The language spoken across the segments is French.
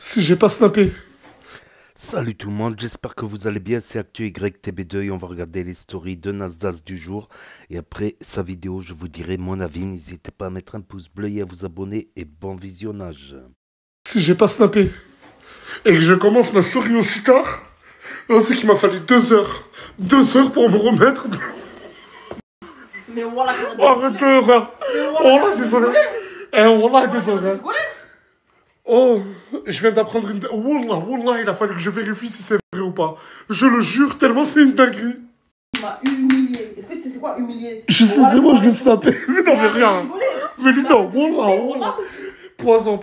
Si j'ai pas snappé. Salut tout le monde, j'espère que vous allez bien, c'est ActuYTB2 et on va regarder les stories de Nasdaq du jour. Et après sa vidéo, je vous dirai mon avis, n'hésitez pas à mettre un pouce bleu et à vous abonner et bon visionnage. Si j'ai pas snappé et que je commence ma story aussi tard, c'est qu'il m'a fallu 2 heures. 2 heures pour me remettre. Mais voilà, Oh, arrête de rire. Oh là, désolé. Oh là, désolé. Oh, je viens d'apprendre une... Wallah, il a fallu que je vérifie si c'est vrai ou pas. Je le jure, tellement c'est une dinguerie. Tu m'as humilié. Est-ce que tu sais c'est quoi humilier? Je sais, c'est moi, je l'ai snappé. Mais non, mais rien. Mais lui, non, wallah. Poison,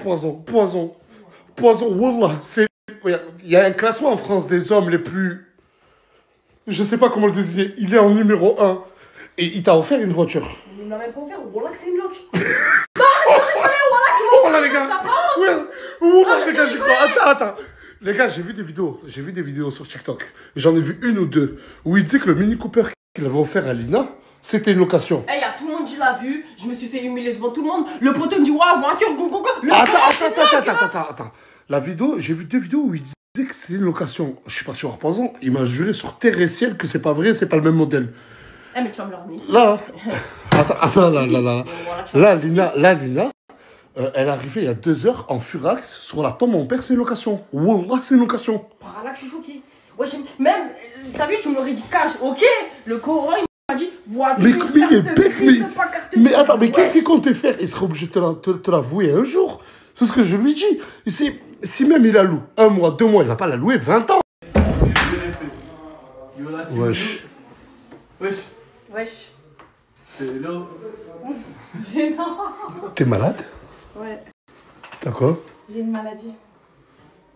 wallah. Il y a un classement en France des hommes les plus... Je sais pas comment le désigner. Il est en numéro 1. Et il t'a offert une voiture. Il m'a même pas offert. Wallah que c'est une loque. Oh là les gars. Ouais, les gars, j'y crois. Attends. Les gars, j'ai vu des vidéos sur TikTok. J'en ai vu une ou deux où il disait que le Mini Cooper qu'il avait offert à Lina, c'était une location. Eh, tout le monde, je l'ai vu. Je me suis fait humilier devant tout le monde. Le poteau me dit, ouais, voiture, go. Attends. La vidéo, j'ai vu 2 vidéos où il disait que c'était une location. Je suis parti en reposant. Il m'a juré sur terre et ciel que c'est pas vrai, c'est pas le même modèle. Eh, mais tu vas me le ramener ici. Là. Attends, là. Là, Lina. Elle est arrivée il y a 2 heures en furax sur la tombe mon père, c'est une location. Wallah, c'est une location. Par là que je suis choquée. Ouais, même, t'as vu, tu me l'aurais dit cash, ok. Le Coran, il m'a dit voiture, mais attends, mais qu'est-ce qu'il comptait faire? Il serait obligé de te l'avouer un jour. C'est ce que je lui dis. Si même il la loue 1 mois, 2 mois, il va pas la louer 20 ans. Wesh. C'est là. Gênant. T'es malade? Ouais. T'as quoi? J'ai une maladie.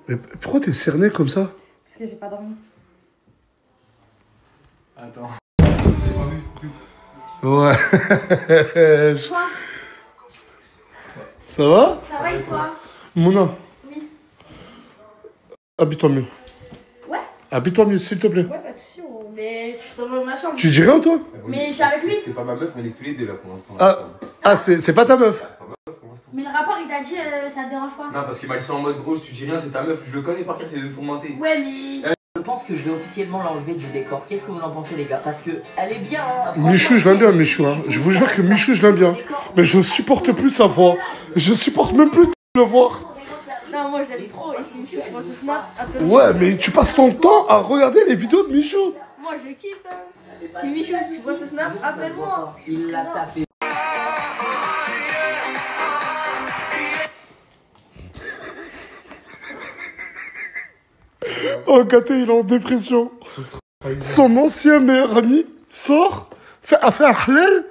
Mais pourquoi t'es cerné comme ça? Parce que j'ai pas dormi. Attends. Ouais. Toi? Ça va? Ça va et toi? Mouna. Oui. Habille-toi mieux. Ouais? Habille-toi mieux, s'il te plaît. Ouais, pas de soucis, mais je suis dans ma chambre. Tu dis rien, toi? Mais je suis avec lui. C'est pas ma meuf, mais elle est tous les deux là pour l'instant. C'est pas ta meuf? Mais le rapport, il t'a dit ça te dérange pas? Non, parce qu'il m'a dit ça en mode gros, si tu dis rien, c'est ta meuf. Je le connais par cœur, c'est de tourmenter. Ouais, mais... Je pense que je vais officiellement l'enlever du décor. Qu'est-ce que vous en pensez, les gars? Parce que elle est bien. Hein. Michou, je l'aime bien, Michou. Hein. Je vous jure que Michou, je l'aime bien. Mais je supporte plus sa voix. Je supporte même plus de le voir. Non, moi j'aime trop. Et si Michou, je pense au snap, un peu. Ouais, mais tu passes ton temps à regarder les vidéos de Michou. Moi je kiffe. Hein. Si Michou, tu vois ce snap, appelle-moi. Il l'a tapé. Oh, Katé, il est en dépression. Son ancien meilleur ami sort, a fait un halal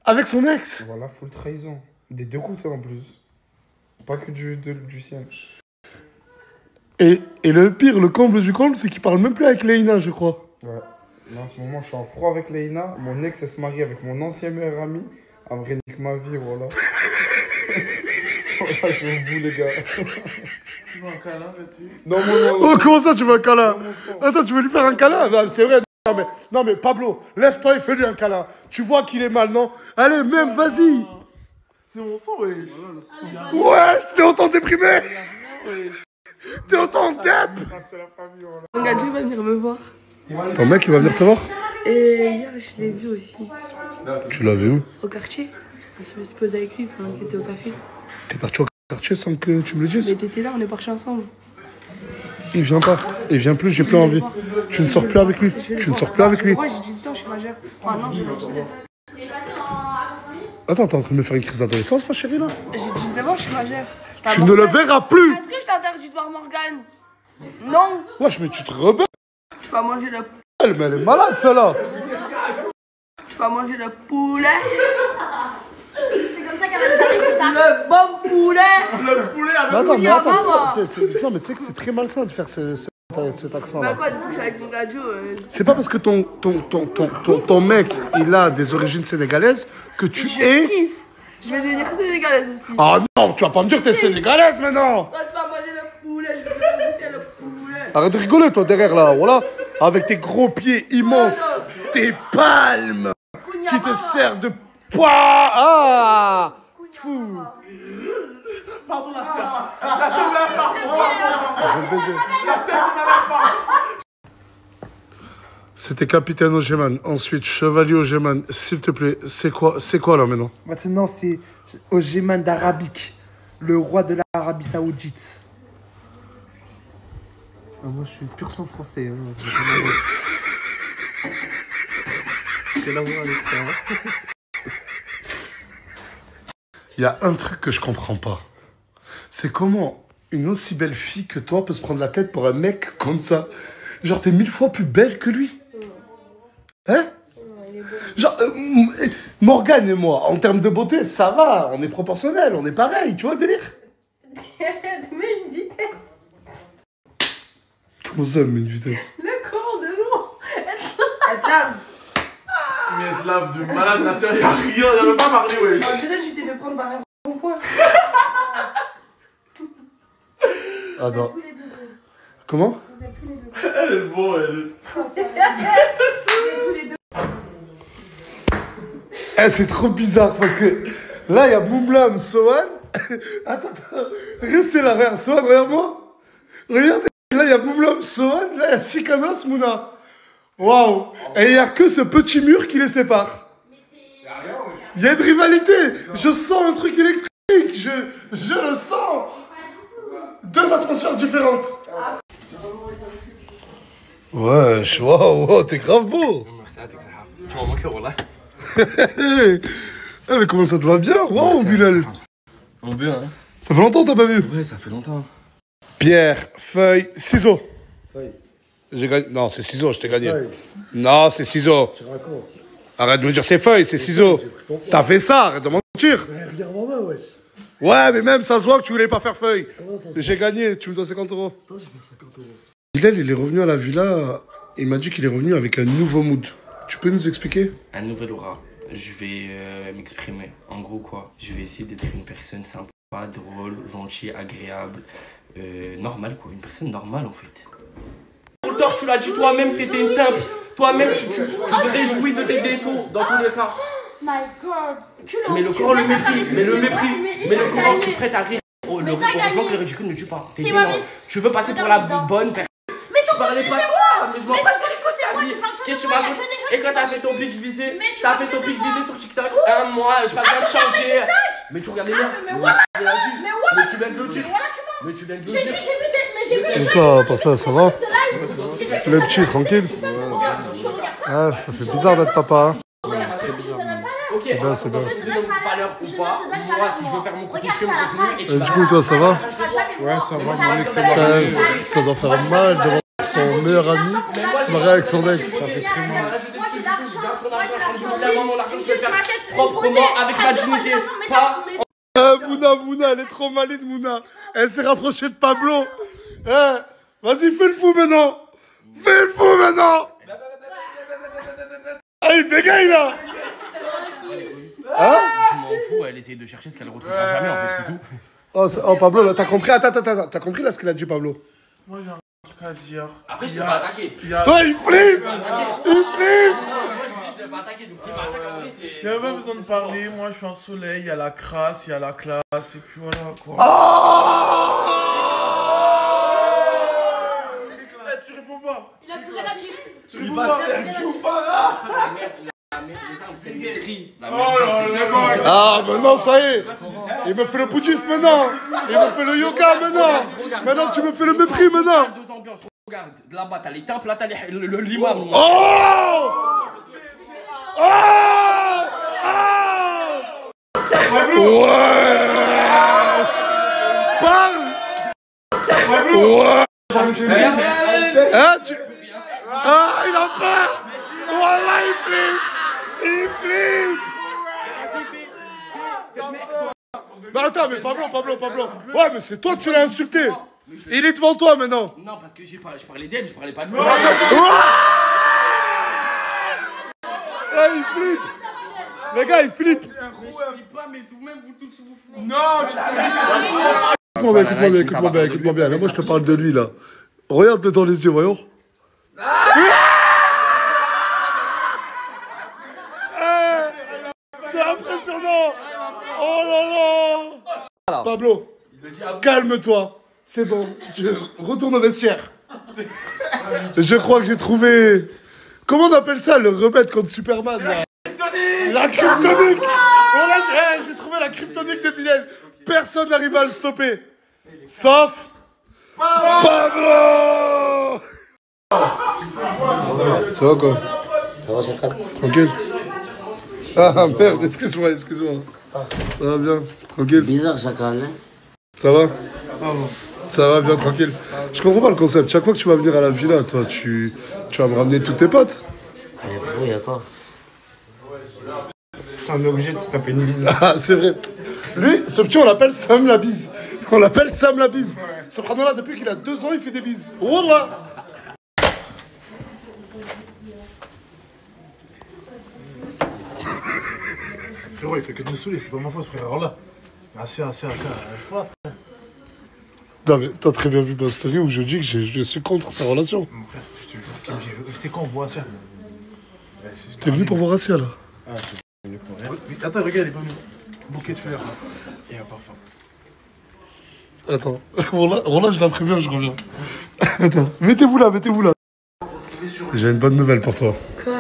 avec son ex. Voilà, full trahison. Des deux côtés en plus. Pas que du sien. Et le pire, le comble du comble, c'est qu'il parle même plus avec Leïna, je crois. Ouais. Là, en ce moment, je suis en froid avec Leïna. Mon ex, elle se marie avec mon ancien meilleur ami. En vrai, nique ma vie, voilà. Voilà, je vous, les gars. Tu veux un câlin là-dessus? Non. Oh, comment ça, tu veux un câlin? Attends, tu veux lui faire un câlin? Bah, c'est vrai. Non, mais Pablo, lève-toi et fais-lui un câlin. Tu vois qu'il est mal, non? Allez, même, vas-y. C'est mon sang, wesh. Ouais, t'es autant déprimé. T'es autant dep. Mon gars, va venir me voir. Ton mec, il va venir te voir? Et hier, je l'ai vu aussi. Tu l'as vu où? Au quartier. Je me suis posé avec lui, enfin, il était au café. T'es parti au quartier sans que tu me le dises? Mais t'étais là, on est partis ensemble. Il vient pas. Il vient plus, j'ai plus envie. Tu ne sors plus avec lui. Tu ne sors plus avec lui. Moi, j'ai 18 ans, je suis majeure. Enfin, non, j'ai pas 19. Attends, t'es en train de me faire une crise d'adolescence, ma chérie, là? J'ai 19 ans, je suis majeure. Tu ne le verras plus. Est-ce que je t'interdis de voir Morgane? Non. Wesh, mais tu te rebelles. Tu vas manger le... Mais elle est malade, celle-là. Tu vas manger le poulet. C'est comme ça qu'elle a le bon poulet. Le poulet avec Mais attends. maman. Non, mais tu sais que c'est très malsain de faire cet accent-là. Bah quoi, du coup, je suis avec mon gadio. C'est pas parce que ton mec, il a des origines sénégalaises que tu es... Kiffe. Je vais devenir sénégalaise aussi. Ah non, tu vas pas me dire que t'es sénégalaise maintenant. Toi, tu vas manger le poulet, je vais goûter le poulet. Arrête de rigoler, toi, derrière, là, voilà. Avec tes gros pieds immenses, tes palmes qui te servent de poids. Ah, fou. Pardon, la sœur. La sœur, pardon. Je vais le baiser. La tête, madame, pardon. C'était capitaine Ogeman. Ensuite, chevalier Ogeman. S'il te plaît, c'est quoi là maintenant? Maintenant, c'est Ogeman d'Arabique, le roi de l'Arabie Saoudite. Ah, moi, je suis pur sang français. Hein. J'ai la voix avec ça. Il y a un truc que je comprends pas. C'est comment une aussi belle fille que toi peut se prendre la tête pour un mec comme ça. Genre, t'es 1000 fois plus belle que lui. Hein? Genre, Morgane et moi, en termes de beauté, ça va. On est proportionnels, on est pareil. Tu vois le délire? Tu mets une vitesse. Comment ça, mais une vitesse? Le corps de l'eau. Elle te lave. Mais elle te lave de malade, la sœur, y'a rien, elle veut pas parler, ouais. Peut-être tu t'es fait prendre par un rond-point. Attends. Tous les deux. Comment? Vous êtes tous les deux. Elle est bon, elle. Vous êtes tous les deux. Eh, c'est trop bizarre parce que là, il y a Moumlam, Sohan. Attends, restez là, regarde, Sohan, regarde-moi. Regarde, là, il y a Moumlam, Sohan, là, il y a Sikanas, Mouna. Waouh! Et il n'y a que ce petit mur qui les sépare. Il y a une rivalité. Je sens un truc électrique. Je le sens. Deux atmosphères différentes. Wesh, waouh, t'es grave beau. Tu m'as manqué, voilà. Eh, mais comment ça te va bien? Waouh, Bilal. On veut, hein. Ça fait longtemps que t'as pas vu? Ouais, ça fait longtemps. Pierre, feuille, ciseaux. Feuille. J'ai gagné. Non, c'est ciseaux, je t'ai gagné. Feuille. Non, c'est ciseaux. Arrête de me dire c'est feuille, c'est ciseaux. T'as fait ça, arrête de mentir. Mais regarde ma main, wesh. Ouais, mais même ça se voit que tu voulais pas faire feuille. J'ai gagné, tu me dois 50 €. Bilal, il est revenu à la villa, il m'a dit qu'il est revenu avec un nouveau mood. Tu peux nous expliquer? Un nouvel aura. Je vais m'exprimer. En gros, quoi, je vais essayer d'être une personne sympa, drôle, gentille, agréable, normale, quoi. Une personne normale, en fait. Tort, tu l'as dit toi-même, t'étais une teinte. Toi-même, tu te réjouis de tes défauts, dans tous les cas. My God. Mais le Coran le mépris, mais le mépris, mais le Coran qui prête à rire. Oh, le heureusement que le ridicule ne tue pas. T'es gênant. Tu veux passer pour la bonne personne. Mais tu parlais pas. Mais je m'en bats moi, je parle Qu'est-ce que tu de racontes? Et quand t'as fait ton pic visé, t'as fait ton pic visé sur TikTok. Un mois, je parle bien de changer. Mais tu regardes les miens. Mais tu viens de le dire. Mais tu viens de le dire. J'ai vu Et toi, par ça va? Le petit, tranquille? Ah, ça fait bizarre d'être papa, hein? Ok, c'est bien, c'est bien. Valeur ou pas, moi si je veux faire mon contenu, je fais mon contenu et tu Du coup, toi, ça va? Ouais, ça va, Ça doit faire mal de voir son meilleur ami se marier avec son ex. Ça fait très mal. L'argent, je vais le faire proprement avec ma dignité. Pas. Mouna, elle est trop malade, Mouna. Elle s'est rapprochée de Pablo. Vas-y, fais le fou maintenant. Fais le fou maintenant. Ah, il bégaye là. Hein? Je m'en fous, elle essaye de chercher ce qu'elle ne retrouvera jamais, en fait, c'est tout. Oh, Pablo, là, t'as compris? Attends, t'as compris là ce qu'il a dit, Pablo? Moi, j'ai un truc à dire. Après, je t'ai pas attaqué. Ouais, il flippe. Il flippe. Je l'ai pas attaqué, donc s'il m'a attaqué, c'est. Il n'y a pas besoin de parler, moi je suis un soleil, il y a la crasse, il y a la classe, et puis voilà quoi. Tu réponds pas. Il a plus rien à dire. Tu réponds pas. Tu réponds pas là. Oh là là. Ah, maintenant, ça y est. Il me fait le bouddhisme maintenant. Il me fait le yoga maintenant. Maintenant, tu me fais le mépris maintenant. Deux ambiances, regarde, là-bas, t'as les temples, là, t'as l'imam. Oh! Oh! Ouais! Parle! Ouais! Hein, Ah, il a peur! Wallah, il flippe! Il flippe! Non, attends, mais Pablo. Ouais, mais c'est toi que tu l'as insulté. Il est devant toi maintenant. Non, parce que je parlais d'elle, je parlais pas de lui. Ah, il flippe! Les gars, il flippe! Non, tu Écoute-moi bien. Là, moi, je te parle de lui, là. Regarde-le dans les yeux, voyons. C'est impressionnant! Oh là là! Pablo, Calme-toi. C'est bon. Je retourne au vestiaire. Je crois que j'ai trouvé... Comment on appelle ça, le remède contre Superman là? La kryptonique. Voilà, j'ai trouvé la kryptonique de Bilal. Personne n'arrive à le stopper. Sauf... Pablo. Ça va quoi? Ça va, Chacal? Tranquille. Ah merde, excuse-moi. Ça va bien, tranquille. Bizarre, Chacal, hein? Ça va? Ça va bien, tranquille. Je comprends pas le concept. Chaque fois que tu vas venir à la villa, toi, tu vas me ramener tous tes potes. Il y a quoi? On est obligé de se taper une bise. Ah, c'est vrai. Lui, ce petit, on l'appelle Sam la bise. On l'appelle Sam la bise. Ce là depuis qu'il a 2 ans, il fait des bises. Wallah. Frérot, il fait que de me saouler, c'est pas ma faute, frère. Alors là, assez, je crois, frère. Non, mais t'as très bien vu ma story où je dis que je suis contre sa relation. Mon frère, je te jure, c'est quand on voit ça? T'es venu pour voir Assia, là? Ah, je suis venu pour rien. Attends, regarde, il est pas venu. Bouquet de fleurs, là. Et un parfum. Attends, voilà, je la préviens, je reviens. Attends, mettez-vous là. J'ai une bonne nouvelle pour toi. Quoi?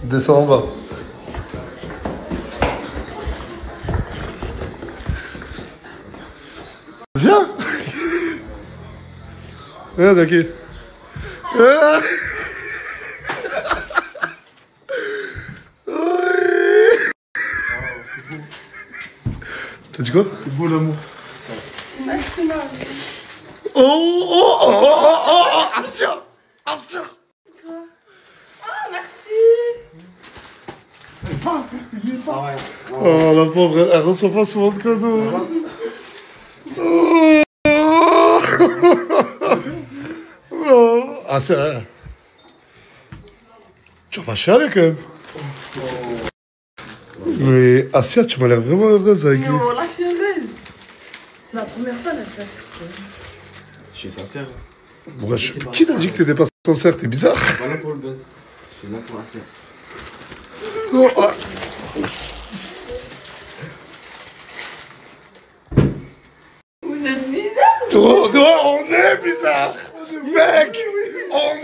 Descends en bas. Viens. Regarde, ok. T'as dit quoi? C'est beau l'amour. Merci, Marie. Oh, Assia. Quoi? Ah, merci. Oh, la pauvre, elle reçoit pas souvent de cadeaux. Oh. Assia, tu vas pas chialer quand même. Mais Assia, tu m'as l'air vraiment heureuse avec lui. Non, là, je suis heureuse. C'est la première fois, là, ça. Je suis sincère. Ouais, qui t'a dit que t'étais pas sincère? T'es bizarre. Je suis pas là pour le buzz. Je suis là pour la faire. Oh, ah. Vous êtes bizarre. Oh, on est bizarre. Mec, on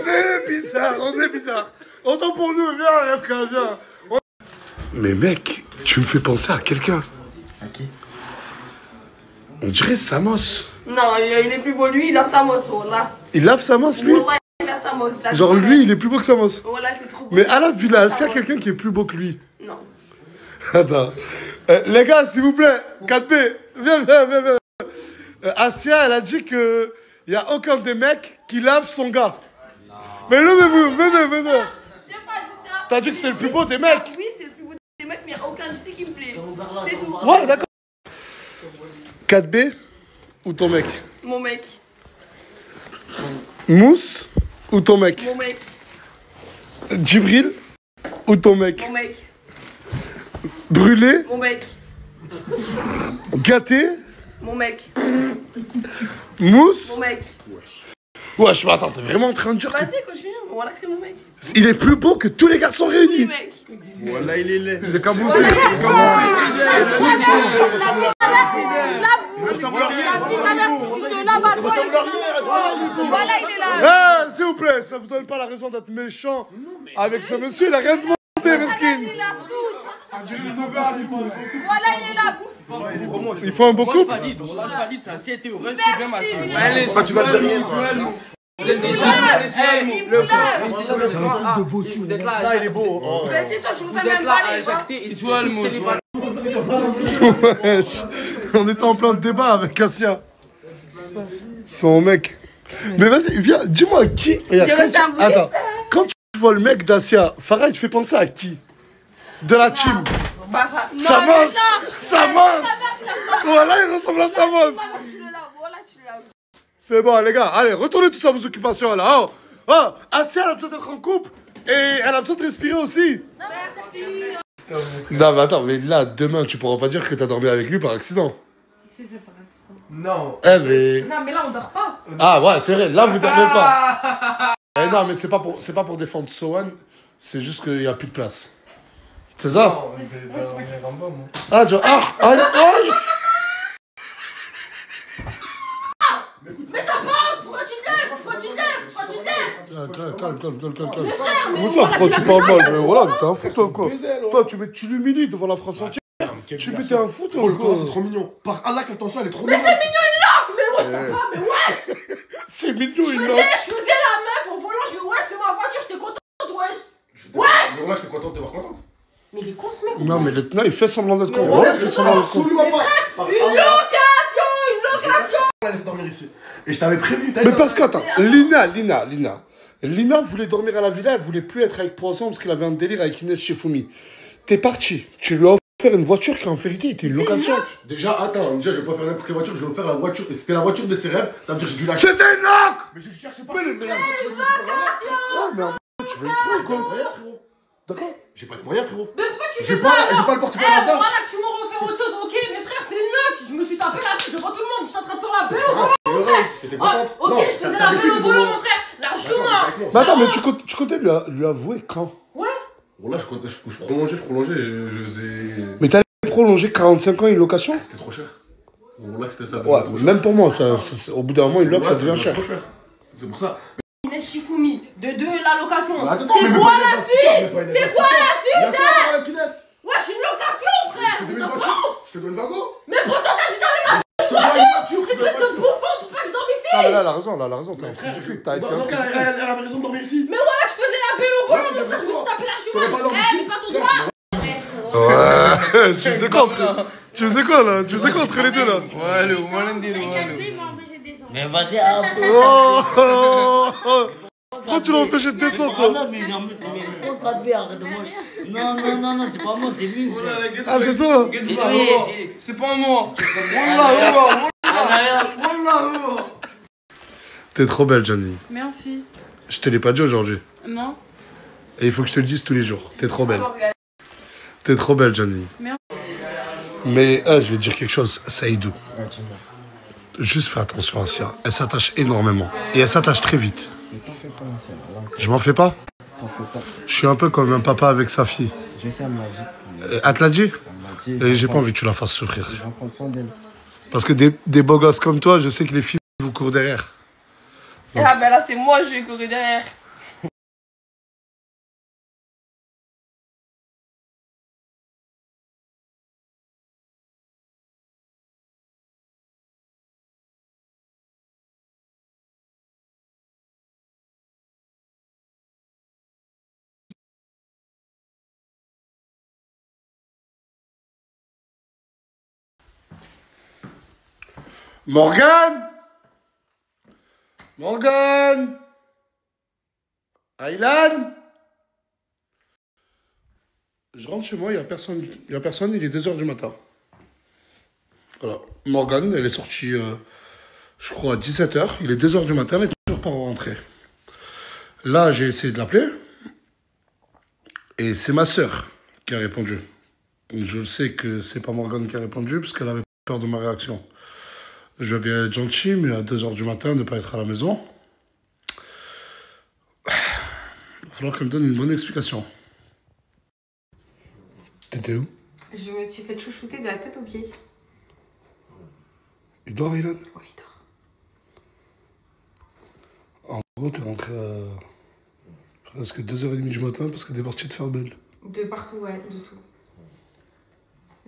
est bizarre. Autant pour nous, viens, FK, viens. Mais mec, tu me fais penser à quelqu'un. À qui? On dirait Samos. Non, il est plus beau, lui, il a Samos, voilà. Il lave Samos, lui? Wallah, il a Samos. Là, Genre lui, il est plus beau que Samos. Voilà, c'est trop beau. Mais à la villa, est-ce qu'il y a quelqu'un qui est plus beau que lui? Non. Attends. Les gars, s'il vous plaît, 4B, viens. Assia, elle a dit que il n'y a aucun des mecs qui lave son gars. Non. Mais levez-vous, venez. J'ai pas dit ça. T'as dit que c'était le plus beau des mecs. Oui, c'est le plus beau des mecs, mais il n'y a aucun ici qui me plaît. C'est tout. Ouais, d'accord. 4B ou ton mec? Mon mec. Mousse ou ton mec? Mon mec. Djibril ou ton mec? Mon mec. Brûlé? Mon mec. Gâté? Mon mec. Mousse? Mon mec. Wesh, mais attends, t'es vraiment en train de dire que... Vas-y, continue. Voilà que c'est mon mec. Il est plus beau que tous les garçons Oui, réunis. mec. Voilà, il est laid. Il est cabossé. Voilà, il est là. S'il vous plaît, ça vous donne pas la raison d'être méchant avec ce monsieur, il a rien demandé, mesquine. Voilà, il est là. Il faut un beau couple. Je valide, ça. Si elle était heureuse, c'est bien ma soeur. Allez, ça tu vas le dernier. Vous êtes déjà. Vous êtes là. Il est beau. Vous êtes dit, toi, je vous ai Vous êtes même là pas à les jacter et Tu vois le mot, tu vois. Wesh, on était en plein débat avec Assia. Son mec. Mais vas-y, viens, dis-moi qui. Regarde, quand tu vois le mec d'Assia, Farah, il te fait penser à qui? De la team. Samos. Voilà, il ressemble à Samos. C'est bon, les gars, allez, retournez tous à vos occupations là. Oh, Assia, elle a besoin d'être en couple. Et elle a besoin de respirer aussi. Non, mais attends, mais là, demain, tu pourras pas dire que t'as dormi avec lui par accident. Si, c'est par accident. Non. Eh, mais. Non, mais là, on dort pas. Ah, ouais, c'est vrai, là, vous dormez pas. Eh non, mais c'est pas pour défendre Sohan, c'est juste qu'il y a plus de place. C'est ça? Non, mais on est en bas, moi. Ah, tu vois. Ah, aïe. Mais t'as pas honte. Pourquoi tu te lèves? Pourquoi tu te lèves? Pourquoi tu te lèves? Calme. Mais frère, mais Comment ça, pourquoi tu parles mal? Mais voilà, t'es un fou, toi, quoi. Toi, tu l'humilies devant la France entière. Tu t'es un fou, toi, quoi. C'est trop mignon. Par Allah, quand attention, elle est trop mais mignonne. c'est mignon, il loque. Mais wesh, t'as pas, mais wesh. C'est mignon, il loque. Je faisais la meuf au volant, je dis ouais, c'est ma voiture, j'étais contente, wesh. Wesh. Ouais, j'étais content de te voir contente. Mais il est con ce mec. Non, mais le tenant, il fait semblant d'être con. Ouais, Il fait semblant d'être con. absolument pas. Une location. Laisse dormir ici. Et je t'avais prévu. Mais parce qu'attends, Lina voulait dormir à la villa, elle voulait plus être avec Poisson parce qu'elle avait un délire avec Inès Chifoumi. T'es parti, tu lui as offert une voiture qui en vérité était une location. Déjà, attends, je vais pas faire n'importe quelle voiture, je vais offert la voiture. Et c'était la voiture de ses rêves, ça veut dire que j'ai dû la. C'était une loc. Mais je cherche pas. Mais mais en fait, tu veux exprès quoi? D'accord? J'ai pas les moyens, frérot. Mais pourquoi tu J'ai fais pas, ça? j'ai pas le portefeuille Eh, Nasdaq. voilà que tu m'en refais autre chose, ok, mais frère, c'est une loc. Je me suis tapé la tête devant tout le monde, j'étais en train de faire la belle au volant, mon frère. T'étais contente? Ok, je faisais la belle au volant, mon frère. La chouma. Mais attends, mais tu comptais lui avouer quand? Ouais. Bon, là, je prolongeais, je faisais. Mais t'allais prolonger 45 ans une location? C'était trop cher. Bon, là, c'était ça. Ouais, même pour moi, au bout d'un moment, une loc, ça devient cher. C'est pour ça. Inès Chifoumi, de la location. Attends, C'est mais quoi pas la Inès, suite? mais pas Inès. C'est quoi la Il y a suite? quoi à voir avec Inès? Ouais, je suis une location, frère. Je te donne Mais une t'as voiture. pas honte. Je te donne une wagon. Mais pourtant, t'as dit dans les Je te donne une voiture. C'est truc de bouffon pour pas que je dorme ici. Ah, mais là, elle a raison, t'as un frère du cul. Donc, elle avait raison de dormir ici. Mais voilà que je faisais la belle au volant, Ouais, mon frère, je me suis tapé la T'aurais pas chouma. dormi Eh, ici. mais pas ton droit. Ouais, tu faisais quoi entre... Tu faisais quoi là? Tu faisais quoi entre les deux là? Mais vas-y, ah, Pourquoi tu l'as empêché de descendre toi? non, mais pourquoi tu arrête-moi. Non, c'est pas moi, c'est lui. Frère. Ah, c'est toi? C'est pas moi. T'es trop belle, Janine. Merci. Je te l'ai pas dit aujourd'hui. Non. Et il faut que je te le dise tous les jours. T'es trop belle. T'es trop belle, Janine. Merci. Mais je vais te dire quelque chose, Saïdou. Juste fais attention à Sia. Elle s'attache énormément. Et elle s'attache très vite. Je m'en fais pas? Je suis un peu comme un papa avec sa fille. Je sais, elle m'a dit. Elle te l'a dit? Elle m'a dit. Et j'ai pas envie que tu la fasses souffrir. J'en prends soin d'elle. Parce que des beaux gosses comme toi, je sais que les filles vous courent derrière. Donc. Ah, ben là, c'est moi, je vais courir derrière. Morgane! Morgane! Aylan! Je rentre chez moi, il n'y a personne, il est 2h du matin. Voilà. Morgane, elle est sortie, je crois, à 17h. Il est 2h du matin, elle est toujours pas rentrée. Là, j'ai essayé de l'appeler. Et c'est ma sœur qui a répondu. Je sais que c'est pas Morgane qui a répondu, parce qu'elle avait peur de ma réaction. Je vais bien être gentil, mais à 2h du matin, ne pas être à la maison. Il va falloir qu'elle me donne une bonne explication. T'étais où? Je me suis fait chouchouter de la tête aux pieds. Il dort, Aylan? Ouais, il dort. En gros, t'es rentré à presque 2h30 du matin parce que t'es parti te faire belle. De partout, ouais, de tout.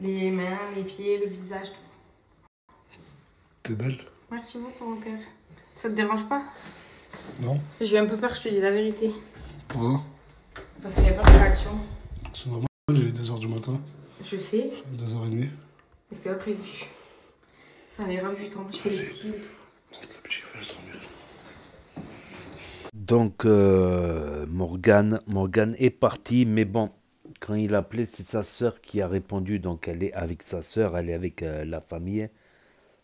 Les mains, les pieds, le visage, tout. T'es belle? Merci beaucoup, mon père. Ça te dérange pas? Non. J'ai eu un peu peur, je te dis la vérité. Pourquoi? Parce qu'il n'y a pas de réaction. C'est normal, il est 2h du matin. Je sais. 2h30. Mais c'était pas prévu. Ça avait grave du temps. Je fais les cils et tout. Donc, Morgane est partie, mais bon, quand il a appelé, c'est sa sœur qui a répondu. Donc, elle est avec sa sœur, elle est avec la famille.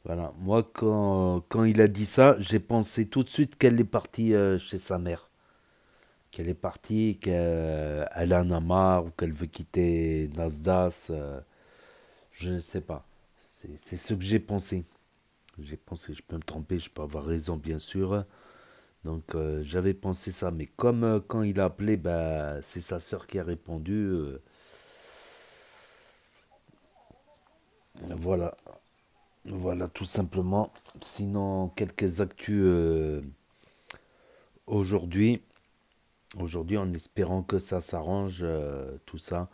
Voilà. Moi, quand il a dit ça, j'ai pensé tout de suite qu'elle est partie chez sa mère. Qu'elle est partie, qu'elle en a marre ou qu'elle veut quitter Nasdaq. Je ne sais pas. C'est ce que j'ai pensé. J'ai pensé, je peux me tromper, je peux avoir raison, bien sûr. Donc, j'avais pensé ça. Mais comme quand il a appelé, bah, c'est sa sœur qui a répondu. Voilà. Voilà, tout simplement. Sinon, quelques actus aujourd'hui. Aujourd'hui, en espérant que ça s'arrange, tout ça.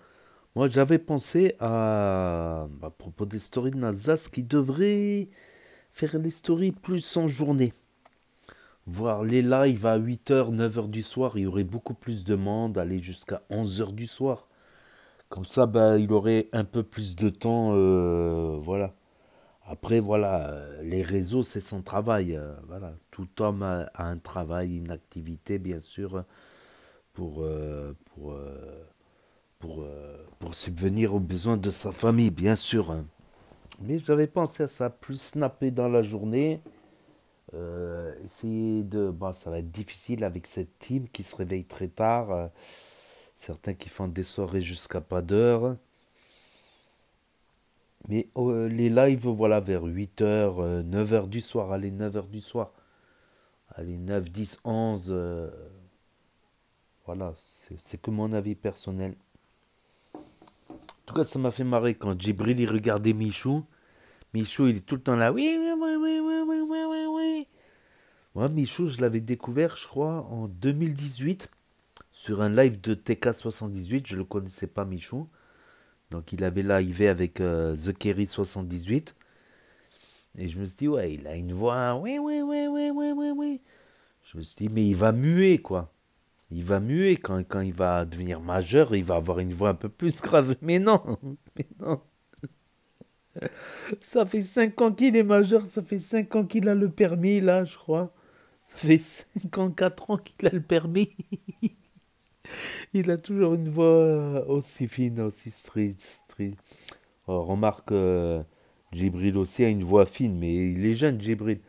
Moi, j'avais pensé à propos des stories de Nasdaq, qui devrait faire les stories plus en journée. Voir les lives à 8h, 9h du soir, il y aurait beaucoup plus de monde, aller jusqu'à 11h du soir. Comme ça, il aurait un peu plus de temps, voilà. Après, voilà, les réseaux, c'est son travail. Voilà. Tout homme a un travail, une activité, bien sûr, pour, pour subvenir aux besoins de sa famille, bien sûr. Mais j'avais pensé à ça, plus snapper dans la journée. Essayer de... Bon, ça va être difficile avec cette team qui se réveille très tard. Certains qui font des soirées jusqu'à pas d'heure. Mais les lives, voilà, vers 8h, 9h du soir. Allez, 9h du soir. Allez, 9, 10, 11. Voilà, c'est que mon avis personnel. En tout cas, ça m'a fait marrer quand Djibril, il regardait Michou. Michou, il est tout le temps là. Oui, oui, oui, oui, oui, oui, oui, oui, oui. Moi, Michou, je l'avais découvert, je crois, en 2018. Sur un live de TK78. Je ne le connaissais pas, Michou. Donc il avait live avec The Kerry 78. Et je me suis dit, ouais, il a une voix. Oui, oui, oui, oui, oui, oui, oui. Je me suis dit, mais il va muer, quoi. Il va muer quand il va devenir majeur, il va avoir une voix un peu plus grave. Mais non, mais non. Ça fait 5 ans qu'il est majeur, ça fait 5 ans qu'il a le permis, là, je crois. Ça fait 5 ans, 4 ans qu'il a le permis. Il a toujours une voix aussi fine, aussi street. Oh, remarque, Djibril aussi a une voix fine, mais il est jeune, Djibril.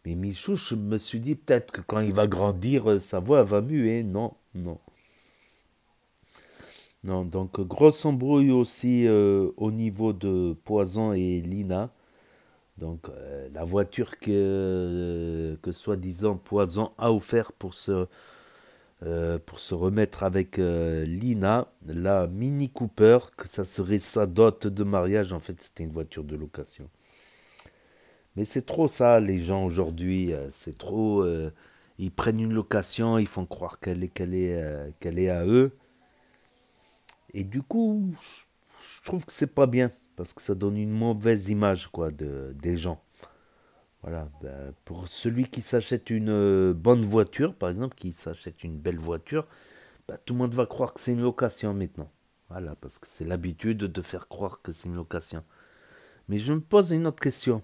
Mais Michou, je me suis dit peut-être que quand il va grandir, sa voix va muer. Non, non. Non, donc grosse embrouille aussi au niveau de Poison et Lina. Donc la voiture que soi-disant Poison a offert pour se remettre avec Lina, la Mini Cooper, que ça serait sa dot de mariage. En fait, c'était une voiture de location. Mais c'est trop ça, les gens aujourd'hui. C'est trop. Ils prennent une location, ils font croire qu'elle est à eux. Et du coup, je trouve que c'est pas bien, parce que ça donne une mauvaise image, quoi, des gens. Voilà, pour celui qui s'achète une bonne voiture, par exemple, qui s'achète une belle voiture, tout le monde va croire que c'est une location maintenant. Voilà, parce que c'est l'habitude de faire croire que c'est une location. Mais je me pose une autre question.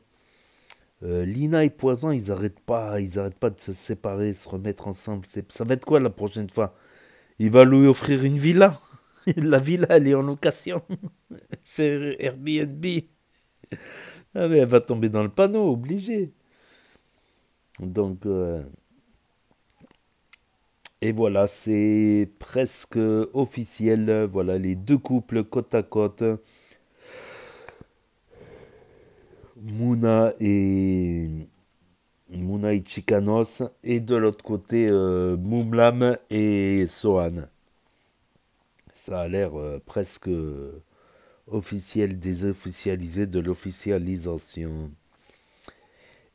Lina et Poison, ils arrêtent pas de se séparer, se remettre ensemble. Ça va être quoi la prochaine fois? Il va lui offrir une villa. La villa, elle est en location. C'est Airbnb. Ah mais elle va tomber dans le panneau, obligé. Donc, et voilà, c'est presque officiel. Voilà, les deux couples côte à côte. Mouna et Chikanos. Et de l'autre côté, Moumlam et Sohan. Ça a l'air presque officiel, désofficialisé de l'officialisation.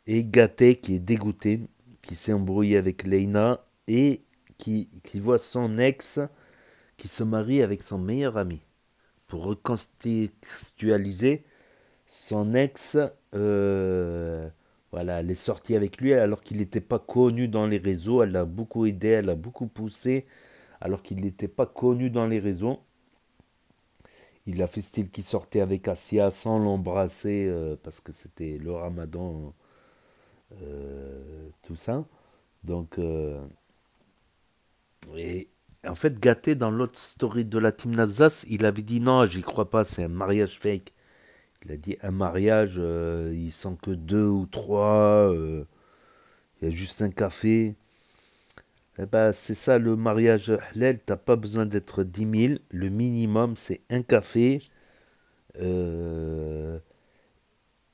Et Gaté qui est dégoûté, qui s'est embrouillé avec Leïna et qui voit son ex qui se marie avec son meilleur ami. Pour recontextualiser, son ex, voilà, elle est sortie avec lui alors qu'il n'était pas connu dans les réseaux. Elle l'a beaucoup aidé, elle l'a beaucoup poussé alors qu'il n'était pas connu dans les réseaux. Il a fait style qu'il sortait avec Asia sans l'embrasser parce que c'était le ramadan, tout ça. Donc, et en fait, Gaté, dans l'autre story de la team Nasdaq, il avait dit non, j'y crois pas, c'est un mariage fake. Il a dit un mariage, ils sont que 2 ou 3, il y a juste un café. Eh ben, c'est ça le mariage halal, t'as pas besoin d'être 10 000, le minimum c'est un café et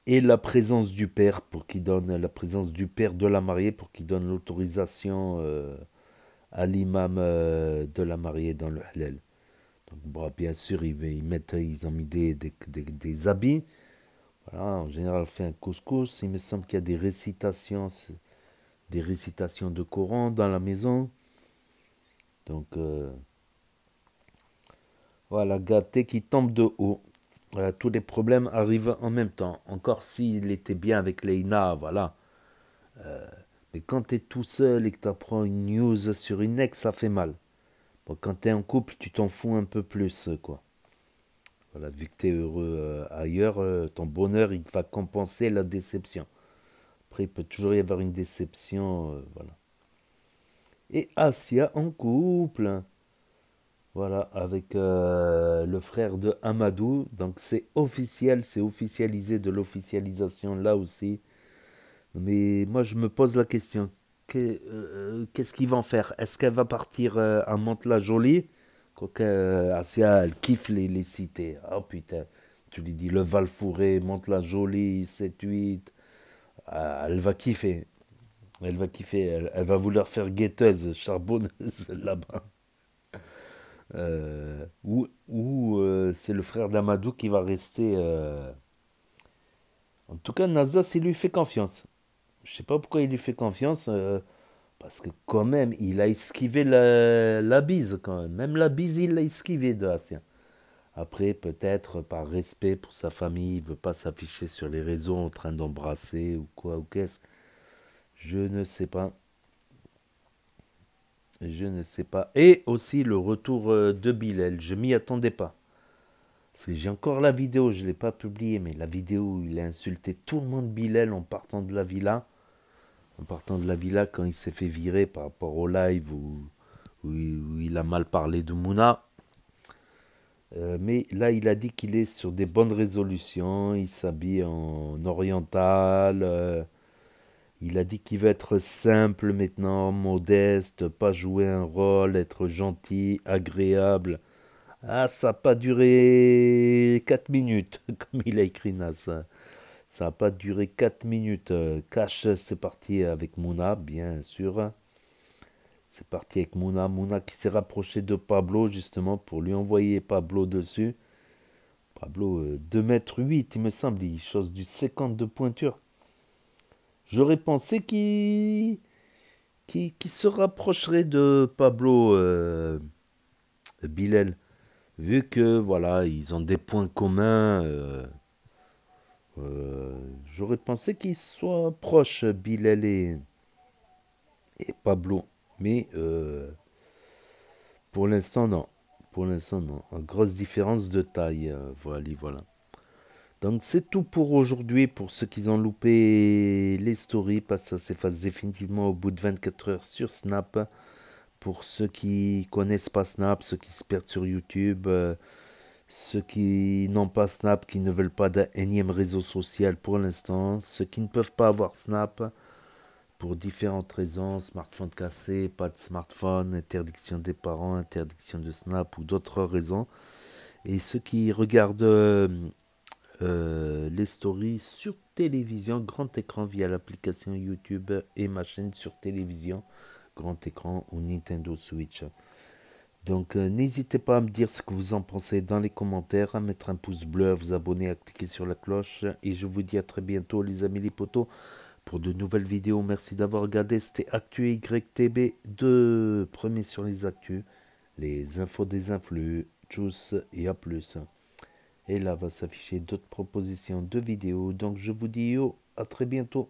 la présence du père pour qu'il donne la présence du père de la mariée pour qu'il donne l'autorisation à l'imam de la mariée dans le halal. Donc bon, bien sûr ils ont mis des habits. Voilà, en général, on fait un couscous. Il me semble qu'il y a des récitations de Coran dans la maison. Donc, voilà, gâté qui tombe de haut. Voilà, tous les problèmes arrivent en même temps. Encore s'il était bien avec Leïna, voilà. Mais quand tu es tout seul et que tu apprends une news sur une ex, ça fait mal. Bon, quand tu es en couple, tu t'en fous un peu plus, quoi. Voilà, vu que tu es heureux ailleurs, ton bonheur, il va compenser la déception. Après, il peut toujours y avoir une déception, voilà. Et Asia en couple, voilà, avec le frère de Amadou. Donc c'est officiel, c'est officialisé de l'officialisation là aussi. Mais moi, je me pose la question, qu'est-ce qu'ils vont faire? Est-ce qu'elle va partir à Mantes-la-Jolie? Asia, elle kiffe les cités. Oh putain, tu lui dis le Val-Fouré, Mantes-la-Jolie, 7-8. Elle va kiffer. Elle va kiffer. Elle va vouloir faire guetteuse, charbonneuse là-bas. Ou c'est le frère d'Amadou qui va rester. En tout cas, Nasdaq, il lui fait confiance. Je sais pas pourquoi il lui fait confiance. Parce que quand même, il a esquivé la bise quand même. Même la bise, il l'a esquivé de Asien. Après, peut-être par respect pour sa famille, il veut pas s'afficher sur les réseaux en train d'embrasser ou quoi ou qu'est-ce. Je ne sais pas. Je ne sais pas. Et aussi le retour de Bilal. Je m'y attendais pas. Parce que j'ai encore la vidéo, je ne l'ai pas publiée, mais la vidéo où il a insulté tout le monde Bilal en partant de la villa. En partant de la villa quand il s'est fait virer par rapport au live où il a mal parlé de Mouna. Mais là, il a dit qu'il est sur des bonnes résolutions. Il s'habille en oriental. Il a dit qu'il va être simple maintenant, modeste, pas jouer un rôle, être gentil, agréable. Ah, ça n'a pas duré 4 minutes, comme il a écrit Nas. Ça n'a pas duré 4 minutes. Cash, c'est parti avec Mouna, bien sûr. C'est parti avec Mouna. Mouna qui s'est rapproché de Pablo, justement, pour lui envoyer Pablo dessus. Pablo, 2,8 m, il me semble, il chose du 50 de pointure. J'aurais pensé qu'il se rapprocherait de Pablo Bilal, vu que voilà, ils ont des points communs. J'aurais pensé qu'ils soient proches, Bilal et Pablo, mais pour l'instant non. Pour l'instant non. Une grosse différence de taille, voilà. Donc c'est tout pour aujourd'hui. Pour ceux qui ont loupé les stories, parce que ça s'efface définitivement au bout de 24 heures sur Snap. Pour ceux qui connaissent pas Snap, ceux qui se perdent sur YouTube, ceux qui n'ont pas Snap, qui ne veulent pas d'un énième réseau social pour l'instant, ceux qui ne peuvent pas avoir Snap pour différentes raisons, smartphone cassé, pas de smartphone, interdiction des parents, interdiction de Snap ou d'autres raisons. Et ceux qui regardent les stories sur télévision, grand écran via l'application YouTube et ma chaîne sur télévision, grand écran ou Nintendo Switch. Donc n'hésitez pas à me dire ce que vous en pensez dans les commentaires, à mettre un pouce bleu, à vous abonner, à cliquer sur la cloche. Et je vous dis à très bientôt les amis les potos pour de nouvelles vidéos. Merci d'avoir regardé, c'était Actu YTB 2, premier sur les actus, les infos des influx. Tchuss et à plus. Et là va s'afficher d'autres propositions de vidéos. Donc je vous dis à très bientôt.